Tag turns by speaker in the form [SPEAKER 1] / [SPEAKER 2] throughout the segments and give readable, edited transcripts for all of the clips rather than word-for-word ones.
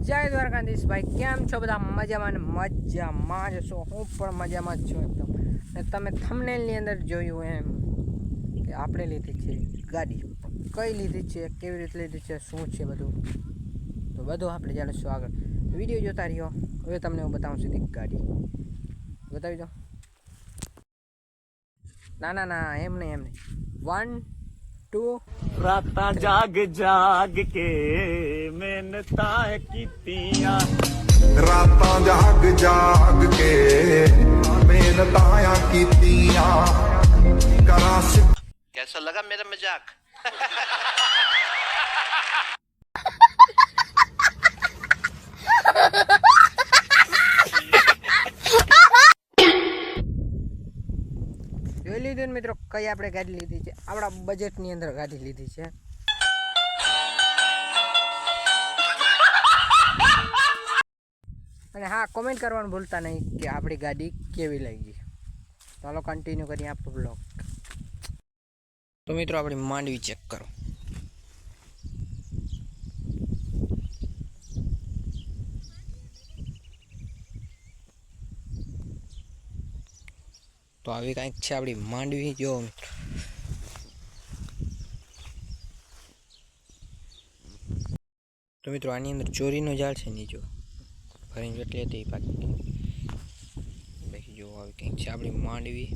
[SPEAKER 1] જય દ્વારકાધીશ ભાઈ, કેમ છો બધા? મજામાં ને મજામાં જ છો? હું પણ મજામાં જ છું એકદમ. અને તમે થંબનેલની અંદર જોયું એમ કે આપણે લીધી છે ગાડી. કઈ લીધી છે, કેવી રીતે લીધી છે, શું છે બધું, તો બધું આપણે જાણીશું આગળ. વિડીયો જોતા રહ્યો. હવે તમને હું બતાવું સીધી ગાડી બતાવી દો. ના એમ નહીં 1 2
[SPEAKER 2] रातां जाग जाग के मेहनतां कीतियां
[SPEAKER 3] रातां जाग जाग के मेहनतां कीतियां करा
[SPEAKER 4] कैसा लगा मेरा मजाक?
[SPEAKER 1] જોઈ લીધું ને મિત્રો, કઈ આપણે ગાડી લીધી છે? આપણા બજેટની અંદર ગાડી લીધી છે. અને હા, કોમેન્ટ કરવાનું ભૂલતા નહીં કે આપણી ગાડી કેવી લાગી. ચાલો કન્ટિન્યુ કરીએ આપણો બ્લોગ. તો મિત્રો, આપણી માંડવી ચેક કરો. તો આવી કંઈક છે આપણી માંડવી. જો મિત્રો, તો મિત્રો આની અંદર ચોરીનો જાળ છે ને, જો ભરીને એટલે તે પાકી બાકી જો આવી કંઈક છે આપણી માંડવી.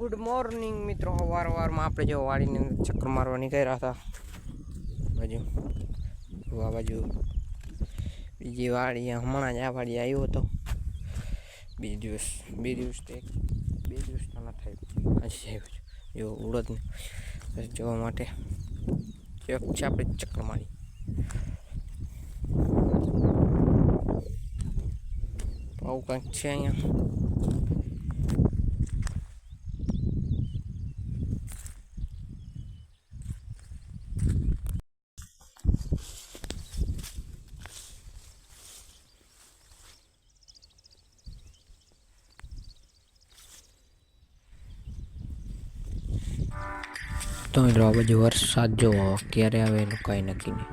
[SPEAKER 1] ગુડ મોર્નિંગ મિત્રો. વારવારમાં આપણે જો વાડીની અંદર ચક્કર મારવા નીકળ્યા હતા. આ બાજુ બીજી વાડી, હમણાં જ આ વાડી આવ્યો હતો. બે દિવસ તો ના થાય, હજી આવ્યો છું. જો ઉડદને જોવા માટે છે આપણે ચક્કર મારી. તો આવું કંઈક છે અહીંયા. તો મિત્રો, આ બાજુ વરસાદ જોવો ક્યારે આવે એનું કંઈ નક્કી નહીં.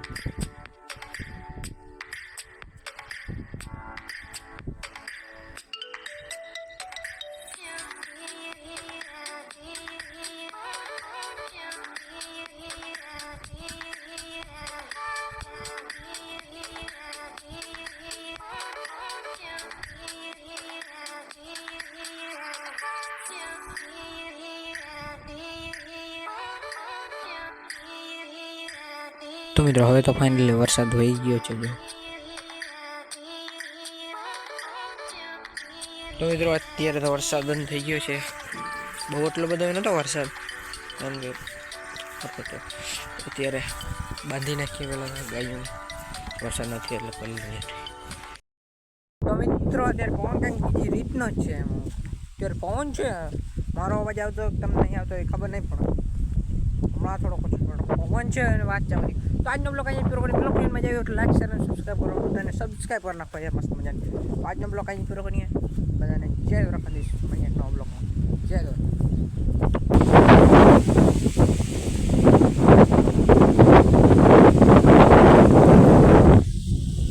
[SPEAKER 1] તો મિત્રો, હવે તો ફાઇનલી વરસાદ વહી ગયો છે. જો તો મિત્રો, અત્યારે તો વરસાદ બંધ થઈ ગયો છે. બહુ એટલો બધો નહોતો વરસાદ, એમ કે અત્યારે બાંધી નાખીએ પેલા ગાયો. વરસાદ નથી એટલે પલ્લી. તો મિત્રો, અત્યારે પવન કંઈક બીજી રીતનો જ છે. એમ અત્યારે પવન છે. મારો અવાજ આવતો તમને નહીં આવતો એ ખબર નહીં પડે. હમણાં થોડો પવન છે અને વાત ચાલવાની. તો આજનો બ્લોગ અહીંયા પૂરો કરી. બ્લોગ મજા આવ્યો એટલે લાઈક, શેર અને સબસ્ક્રાઈબ કરો. બધાને સબસ્ક્રાઈબ કરી નાખો યાર, મસ્ત મજાની. તો આજનો બ્લોગ અહીંયા પૂરો કરીએ. બધાને જય દ્વારકાધીશ.